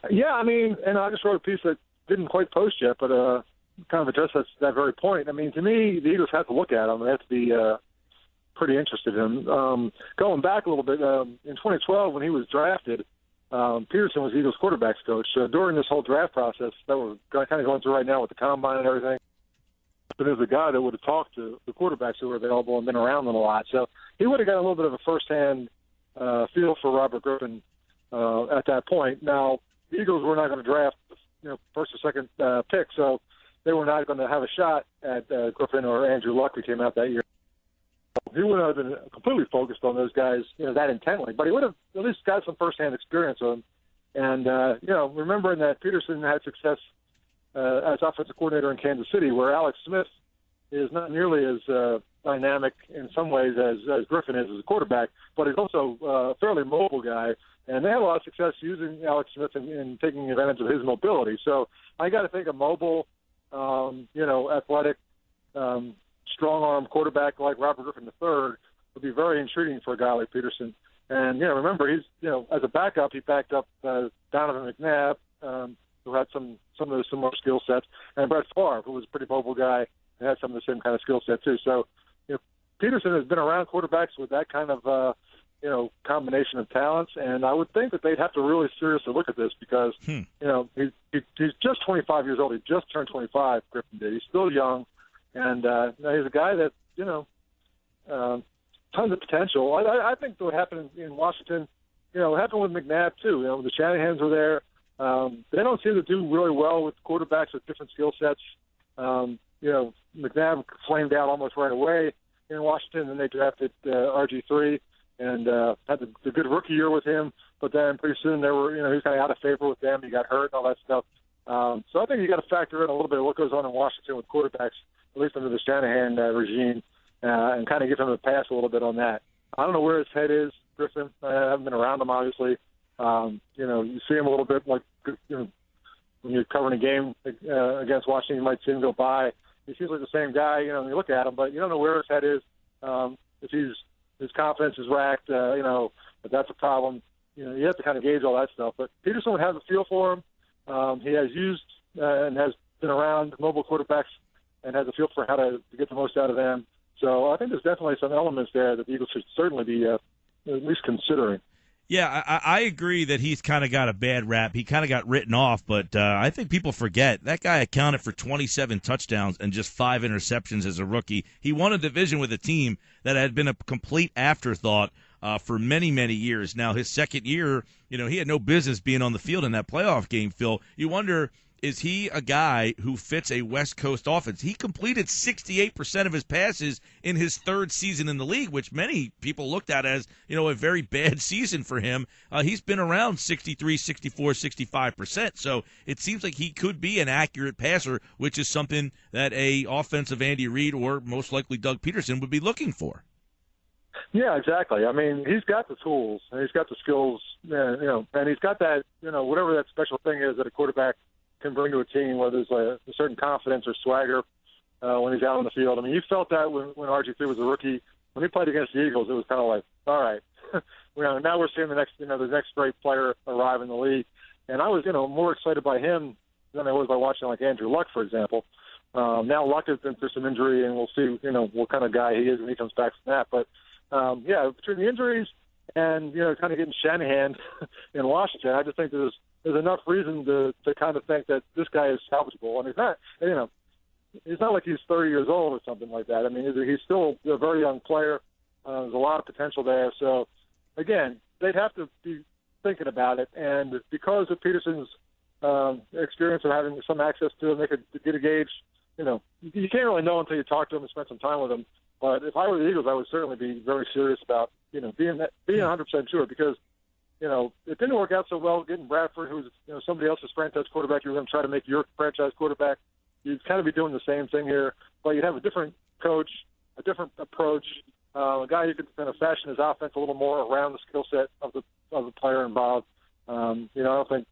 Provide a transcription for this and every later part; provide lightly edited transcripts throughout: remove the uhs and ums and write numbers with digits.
Yeah, I mean, and I just wrote a piece that didn't quite post yet, but kind of addressed that very point. I mean, to me, the Eagles have to look at him. They have to be pretty interested in him. Going back a little bit, in 2012 when he was drafted, Peterson was Eagles quarterbacks coach. So during this whole draft process that we're kind of going through right now with the combine and everything, but there's a guy that would have talked to the quarterbacks who were available and been around them a lot. So he would have got a little bit of a firsthand feel for Robert Griffin at that point. Now, the Eagles were not going to draft, first or second pick, so they were not going to have a shot at Griffin or Andrew Luck, who came out that year. He wouldn't have been completely focused on those guys, that intently, but he would have at least got some firsthand experience with them. And, remembering that Peterson had success as offensive coordinator in Kansas City, where Alex Smith is not nearly as dynamic in some ways as Griffin is as a quarterback, but he's also a fairly mobile guy. And they had a lot of success using Alex Smith and taking advantage of his mobility. So I got to think a mobile, athletic, strong-arm quarterback like Robert Griffin III would be very intriguing for a guy like Peterson. And, remember, he's, as a backup, he backed up Donovan McNabb, who had some of those similar skill sets, and Brett Favre, who was a pretty mobile guy and had some of the same kind of skill set too. So, Peterson has been around quarterbacks with that kind of, combination of talents, and I would think that they'd have to really seriously look at this because, he's just 25 years old. He just turned 25, Griffin did. He's still young, and he's a guy that, tons of potential. I think what happened in Washington, it happened with McNabb too. The Shanahans were there. They don't seem to do really well with quarterbacks with different skill sets. McNabb flamed out almost right away in Washington, and they drafted RG3 and had the good rookie year with him. But then pretty soon he was kind of out of favor with them. He got hurt and all that stuff. So I think you got to factor in a little bit of what goes on in Washington with quarterbacks, at least under the Shanahan regime, and kind of give him a pass a little bit on that. I don't know where his head is, Griffin. I haven't been around him, obviously. You see him a little bit like, when you're covering a game against Washington, you might see him go by. He seems like the same guy, when you look at him, but you don't know where his head is. If his confidence is racked, if that's a problem. You have to kind of gauge all that stuff. But Peterson would have a feel for him. He has used and has been around mobile quarterbacks and has a feel for how to get the most out of them. So I think there's definitely some elements there that the Eagles should certainly be at least considering. Yeah, I agree that he's kind of got a bad rap. He kind of got written off, but I think people forget that guy accounted for 27 touchdowns and just 5 interceptions as a rookie. He won a division with a team that had been a complete afterthought for many, many years. Now, his second year, he had no business being on the field in that playoff game, Phil. You wonder, is he a guy who fits a West Coast offense? He completed 68% of his passes in his third season in the league, which many people looked at as, a very bad season for him. He's been around 63, 64, 65%. So it seems like he could be an accurate passer, which is something that a offensive Andy Reid or most likely Doug Peterson would be looking for. Yeah, exactly. I mean, he's got the tools and he's got the skills, and he's got that, whatever that special thing is that a quarterback can bring to a team, where there's a certain confidence or swagger when he's out on the field. I mean, you felt that when RG3 was a rookie. When he played against the Eagles, it was kind of like, all right, now we're seeing the next great player arrive in the league. And I was, more excited by him than I was by watching like Andrew Luck, for example. Now Luck has been through some injury, and we'll see, what kind of guy he is when he comes back from that. But between the injuries and kind of getting Shanahan in Washington, I just think there's enough reason to kind of think that this guy is salvageable. And it's not like he's 30 years old or something like that. I mean, he's still a very young player. There's a lot of potential there. So, again, they'd have to be thinking about it. And because of Peterson's experience of having some access to him, they could get a gauge. You can't really know until you talk to him and spend some time with him. But if I were the Eagles, I would certainly be very serious about, being 100% sure, because it didn't work out so well getting Bradford, who's somebody else's franchise quarterback. You're going to try to make your franchise quarterback. You'd kind of be doing the same thing here, but you'd have a different coach, a different approach, a guy who could kind of fashion his offense a little more around the skill set of the player involved. I don't think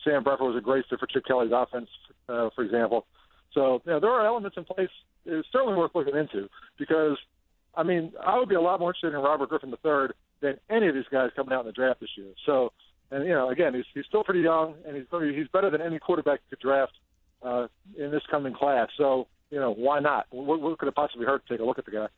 Sam Bradford was a great fit for Chip Kelly's offense, for example. So there are elements in place. It's certainly worth looking into because, I mean, I would be a lot more interested in Robert Griffin III than any of these guys coming out in the draft this year. So, And, again, he's still pretty young, and he's better than any quarterback you could draft in this coming class. So, why not? What could it possibly hurt to take a look at the guy?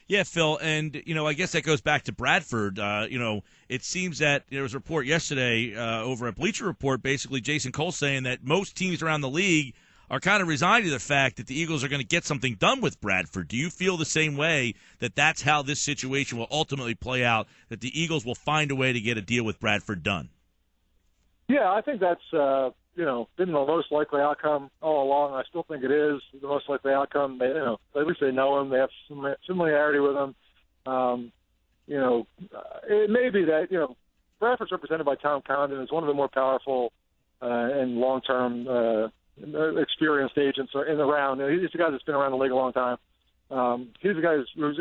Yeah, Phil, and, I guess that goes back to Bradford. It seems that there was a report yesterday over at Bleacher Report, basically Jason Cole saying that most teams around the league are kind of resigned to the fact that the Eagles are going to get something done with Bradford. Do you feel the same way, that that's how this situation will ultimately play out, that the Eagles will find a way to get a deal with Bradford done? Yeah, I think that's, been the most likely outcome all along. I still think it is the most likely outcome. They, at least they know him. They have some familiarity with him. It may be that, Bradford's represented by Tom Condon, is one of the more powerful and long-term experienced agents in the round. He's the guy that's been around the league a long time. He's the guy who's,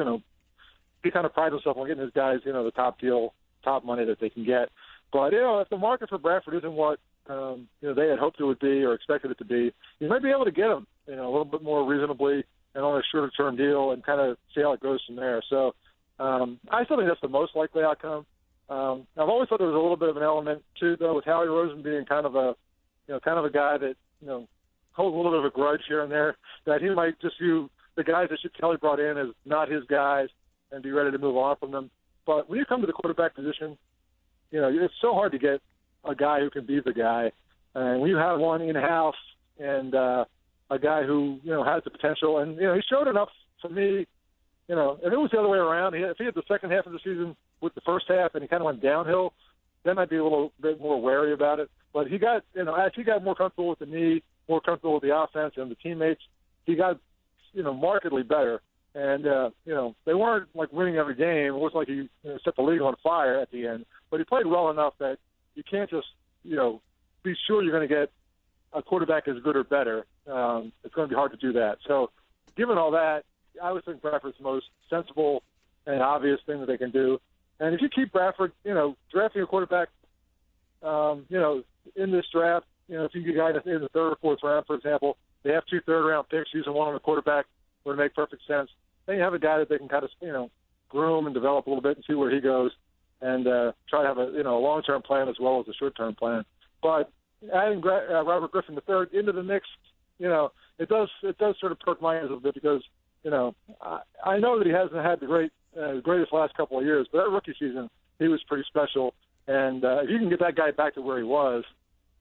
he kind of prides himself on getting his guys, the top deal, top money that they can get. But, if the market for Bradford isn't what, they had hoped it would be or expected it to be, you might be able to get him, a little bit more reasonably and on a shorter-term deal and kind of see how it goes from there. So I still think that's the most likely outcome. I've always thought there was a little bit of an element, too, though, with Howie Roseman being kind of a guy that, holds a little bit of a grudge here and there, that he might just view the guys that Kelly brought in as not his guys and be ready to move on from them. But when you come to the quarterback position, it's so hard to get a guy who can be the guy. And when you have one in-house and a guy who, has the potential, and, he showed enough for me, if it was the other way around, if he had the second half of the season with the first half and he kind of went downhill, then I'd be a little bit more wary about it. But he got, as he got more comfortable with the knee, more comfortable with the offense and the teammates, he got, markedly better. And, they weren't like winning every game. It wasn't like he set the league on fire at the end. But he played well enough that you can't just, be sure you're going to get a quarterback as good or better. It's going to be hard to do that. So given all that, I would think Bradford's the most sensible and obvious thing that they can do. And if you keep Bradford, drafting a quarterback, in this draft, if you get a guy in the third or fourth round, for example, they have 2 third-round picks, using one on the quarterback would make perfect sense. Then you have a guy that they can kind of, groom and develop a little bit and see where he goes, and try to have a long-term plan as well as a short-term plan. But adding Robert Griffin III into the mix, it does sort of perk my ears a little bit because, I know that he hasn't had the greatest last couple of years, but that rookie season, he was pretty special. And if you can get that guy back to where he was,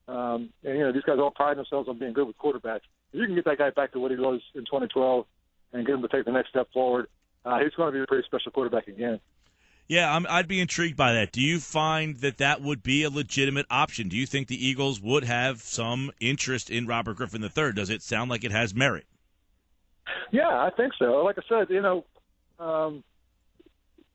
and, these guys all pride themselves on being good with quarterbacks. If you can get that guy back to what he was in 2012 and get him to take the next step forward, he's going to be a pretty special quarterback again. Yeah, I'd be intrigued by that. Do you find that would be a legitimate option? Do you think the Eagles would have some interest in Robert Griffin III? Does it sound like it has merit? Yeah, I think so. Like I said, it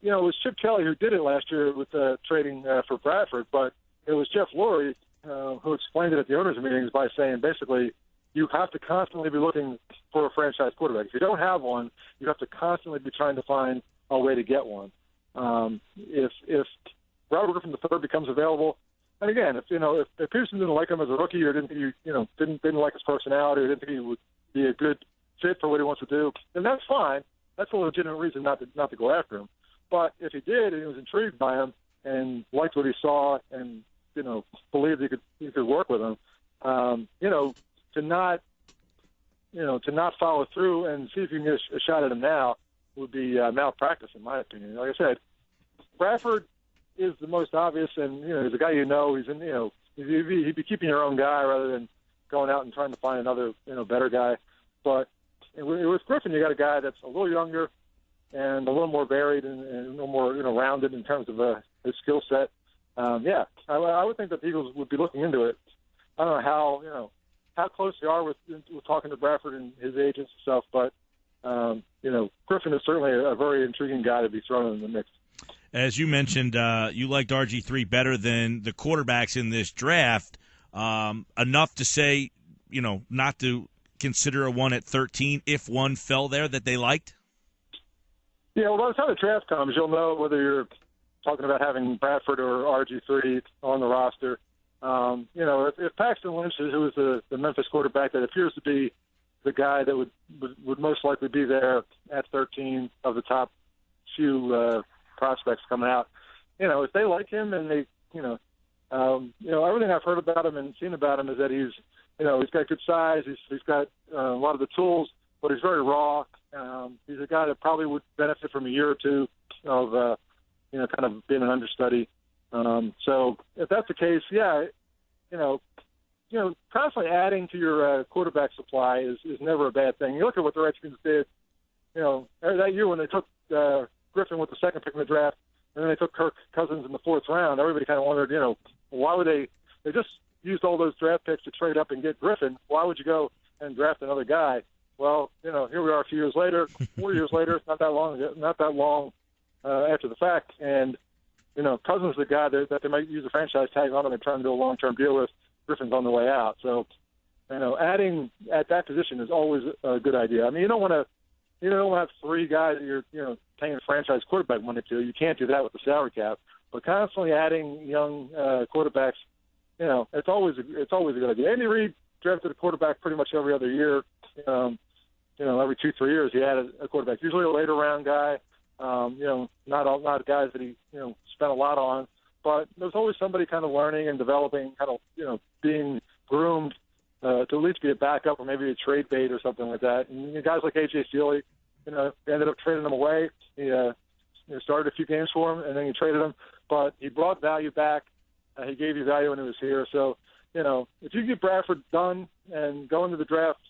was Chip Kelly who did it last year with trading for Bradford, but it was Jeff Lurie who explained it at the owners' meetings by saying basically you have to constantly be looking for a franchise quarterback. If you don't have one, you have to constantly be trying to find a way to get one. If Robert Griffin III becomes available, and again, if Peterson didn't like him as a rookie or didn't like his personality or didn't think he would be a good fit for what he wants to do, then that's fine. That's a legitimate reason not to go after him. But if he did and he was intrigued by him and liked what he saw and believed he could work with him, to not follow through and see if you can get a shot at him now would be malpractice, in my opinion. Like I said, Bradford is the most obvious, and he's a guy he's in. He'd be keeping your own guy rather than going out and trying to find another better guy. But with Griffin, you got a guy that's a little younger and a little more varied and a little more rounded in terms of his skill set. I would think that the Eagles would be looking into it. I don't know how close they are with talking to Bradford and his agents and stuff, but Griffin is certainly a very intriguing guy to be thrown in the mix. As you mentioned, you liked RG3 better than the quarterbacks in this draft. Enough to say, not to consider a one at 13 if one fell there that they liked? Yeah, well, by the time the draft comes, you'll know whether you're talking about having Bradford or RG3 on the roster. If Paxton Lynch, who is the Memphis quarterback that appears to be the guy that would most likely be there at 13 of the top few prospects coming out, if they like him and they Everything I've heard about him and seen about him is that he's got good size. He's got a lot of the tools, but he's very raw. He's a guy that probably would benefit from a year or two of, kind of being an understudy. So if that's the case, constantly adding to your quarterback supply is never a bad thing. You look at what the Redskins did, that year when they took Griffin with the second pick in the draft, and then they took Kirk Cousins in the fourth round. Everybody kind of wondered, why would they just used all those draft picks to trade up and get Griffin. Why would you go and draft another guy? Well, here we are a few years later, 4 years later, not that long after the fact. And, Cousins is the guy that they might use a franchise tag on and they're trying to do a long-term deal with. Griffin's on the way out. So, adding at that position is always a good idea. I mean, you don't want to have three guys that you're, paying a franchise quarterback money to. You can't do that with the salary cap. But constantly adding young quarterbacks, it's always a good idea. Andy Reid drafted a quarterback pretty much every other year. Every 2-3 years he added a quarterback, usually a later round guy. Not guys that he spent a lot on, but there's always somebody kind of learning and developing, kind of being groomed to at least be a backup or maybe a trade bait or something like that. And guys like A.J. Sealy, they ended up trading him away. He started a few games for him, and then you traded him, but he brought value back. He gave you value when he was here. So, if you get Bradford done and go into the draft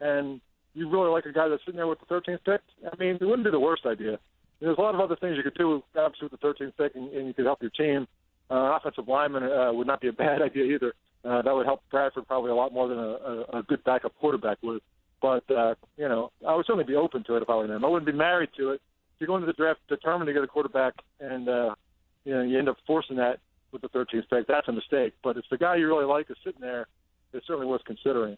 and you really like a guy that's sitting there with the 13th pick, I mean, it wouldn't be the worst idea. There's a lot of other things you could do, obviously, with the 13th pick, and you could help your team. Offensive lineman would not be a bad idea either. That would help Bradford probably a lot more than a good backup quarterback would. But, I would certainly be open to it if I were them. I wouldn't be married to it. If you go into the draft determined to get a quarterback and, you end up forcing that with the 13th pick, that's a mistake. But if the guy you really like is sitting there, it's certainly worth considering.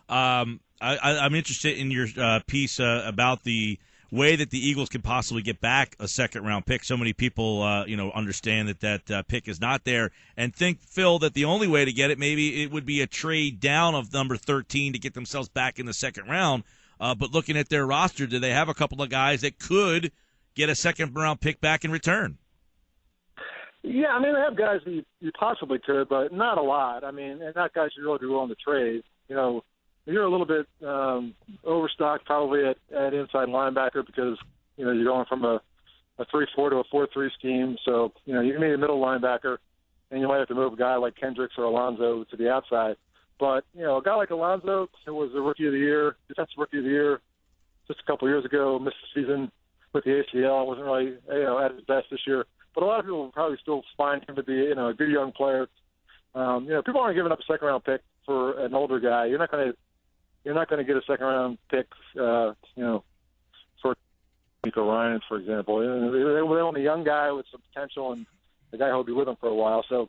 I'm interested in your piece about the way that the Eagles could possibly get back a second-round pick. So many people, understand that pick is not there and think, Phil, that the only way to get it, maybe it would be a trade down of number 13 to get themselves back in the second round. But looking at their roster, do they have a couple of guys that could get a second-round pick back in return? Yeah, I mean, they have guys that you possibly could, but not a lot. I mean, and not guys you really be willing to trade. You're a little bit overstocked probably at inside linebacker because, you're going from a 3-4 to a 4-3 scheme. So, you need a middle linebacker, and you might have to move a guy like Kendricks or Alonso to the outside. But, a guy like Alonso, who was the Rookie of the Year, Defensive Rookie of the Year just a couple of years ago, missed the season with the ACL, wasn't really, at his best this year. But a lot of people will probably still find him to be, a good young player. People aren't giving up a second-round pick for an older guy. You're not going to get a second-round pick, for DeMeco Ryans, for example. They want a young guy with some potential and the guy who'll be with them for a while. So,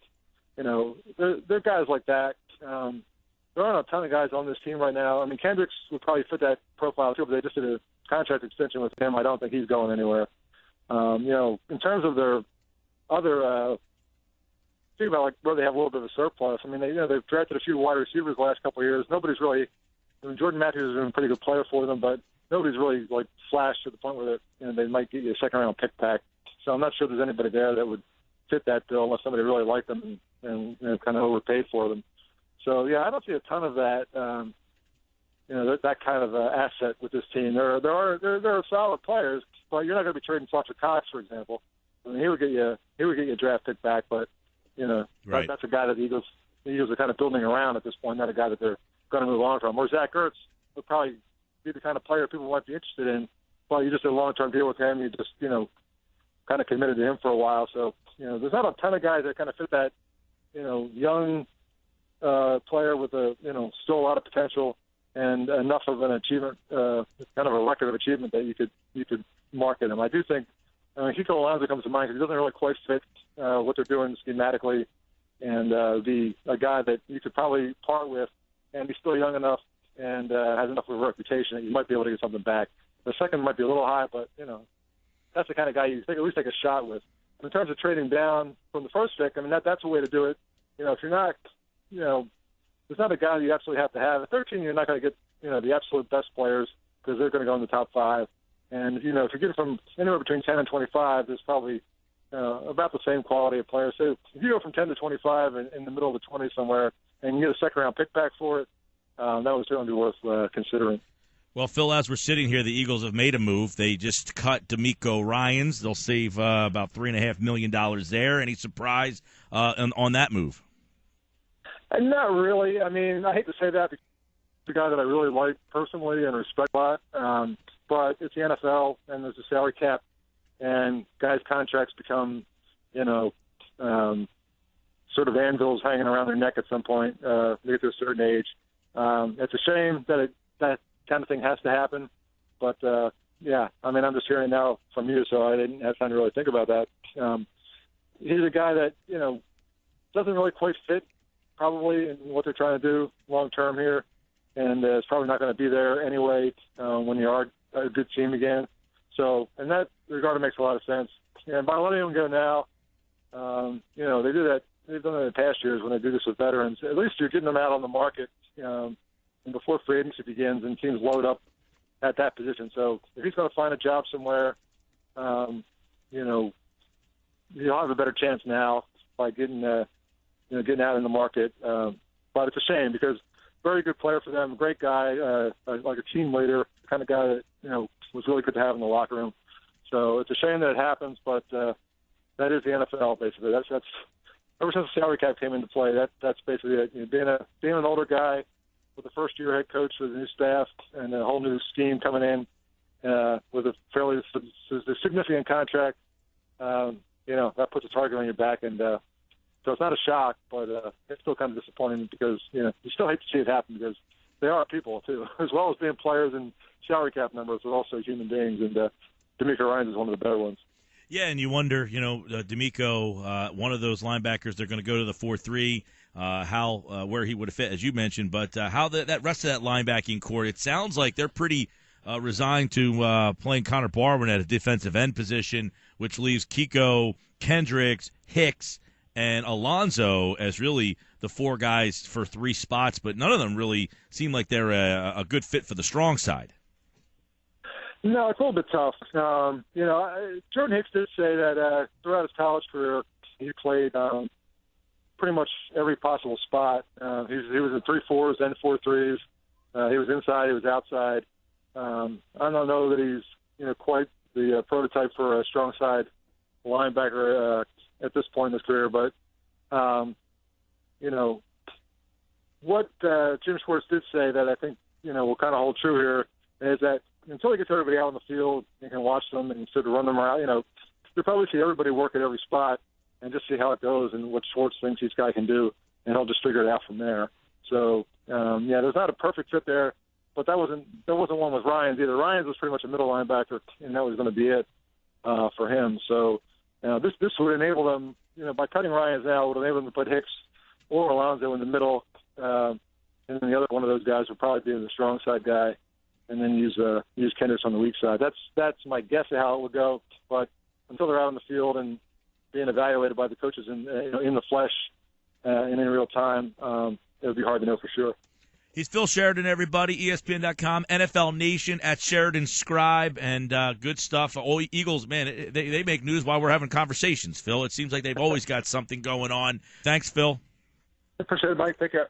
they're guys like that. There aren't a ton of guys on this team right now. I mean, Kendricks would probably fit that profile too, but they just did a contract extension with him. I don't think he's going anywhere. In terms of their other think about like where they have a little bit of a surplus. I mean, they've drafted a few wide receivers the last couple of years. Nobody's really. I mean, Jordan Matthews has been a pretty good player for them, but nobody's really like flashed to the point where they might get you a second-round pick back. So I'm not sure there's anybody there that would fit that bill unless somebody really liked them and kind of overpaid for them. So yeah, I don't see a ton of that. That kind of asset with this team. There are solid players, but you're not going to be trading Fletcher Cox, for example. I mean, he would get you a draft pick back, but right. That's a guy that the Eagles are kind of building around at this point, not a guy that they're going to move on from. Or Zach Ertz would probably be the kind of player people might be interested in. Well, you just did a long-term deal with him. You just kind of committed to him for a while. So there's not a ton of guys that kind of fit that young player with still a lot of potential and enough of an achievement, kind of a record of achievement that you could market him. I do think Kiko Alonso comes to mind because he doesn't really quite fit what they're doing schematically, and be a guy that you could probably part with and be still young enough and has enough of a reputation that you might be able to get something back. The second might be a little high, but that's the kind of guy you at least take a shot with. In terms of trading down from the first pick, I mean that's a way to do it. If you're not, there's not a guy you absolutely have to have. At 13, you're not going to get the absolute best players because they're going to go in the top 5. And if you get from anywhere between 10 and 25, there's probably about the same quality of players. So if you go from 10 to 25 in the middle of the 20s somewhere and you get a second-round pick back for it, that would certainly be worth considering. Well, Phil, as we're sitting here, the Eagles have made a move. They just cut DeMeco Ryans. They'll save about $3.5 million there. Any surprise on that move? Not really. I mean, I hate to say that because the guy that I really like personally and respect a lot, but it's the NFL and there's a salary cap, and guys' contracts become, sort of anvils hanging around their neck at some point. They get to a certain age. It's a shame that that kind of thing has to happen, but yeah, I mean, I'm just hearing now from you, so I didn't have time to really think about that. He's a guy that doesn't really quite fit probably in what they're trying to do long term here, and it's probably not going to be there anyway when you are a good team again. So in that regard, it makes a lot of sense. And by letting him go now, they do that. They've done it in past years when they do this with veterans. At least you're getting them out on the market and before free agency begins, and teams load up at that position. So if he's going to find a job somewhere, he'll have a better chance now by getting out in the market. But it's a shame because very good player for them, great guy, like a team leader, the kind of guy that was really good to have in the locker room. So it's a shame that it happens, but that is the NFL basically. That's ever since the salary cap came into play. That's basically it. Being an older guy with a first-year head coach with a new staff and a whole new scheme coming in with a fairly significant contract, that puts a target on your back, and so it's not a shock, but it's still kind of disappointing because you still hate to see it happen because they are people too, as well as being players and salary cap numbers. They're also human beings, and DeMeco Ryans is one of the better ones. Yeah, and you wonder, DeMeco, one of those linebackers, they're going to go to the 4-3. Where he would have fit, as you mentioned, but how that rest of that linebacking core, it sounds like they're pretty resigned to playing Connor Barwin at a defensive end position, which leaves Kiko, Kendricks, Hicks, and Alonzo as really the four guys for three spots, but none of them really seem like they're a good fit for the strong side. No, it's a little bit tough. Jordan Hicks did say that throughout his college career, he played pretty much every possible spot. He was in 3-4s and 4-3s. He was inside. He was outside. I don't know that he's quite the prototype for a strong side linebacker at this point in his career. But what Jim Schwartz did say that I think will kind of hold true here is that until he gets everybody out on the field, you can watch them and sort of run them around. You'll probably see everybody work at every spot and just see how it goes and what Schwartz thinks each guy can do, and he'll just figure it out from there. So, there's not a perfect fit there, but there wasn't one with Ryans either. Ryans was pretty much a middle linebacker, and that was going to be it for him. So, this would enable them, by cutting Ryans now, would enable them to put Hicks or Alonzo in the middle, and then the other one of those guys would probably be the strong side guy, and then use Kendricks on the weak side. That's my guess of how it would go, but until they're out on the field and being evaluated by the coaches in the flesh and in real time, it would be hard to know for sure. He's Phil Sheridan, everybody, ESPN.com, NFL Nation at Sheridan Scribe, and good stuff. Oh, Eagles, man, they make news while we're having conversations, Phil. It seems like they've always got something going on. Thanks, Phil. Appreciate it, Mike. Take care.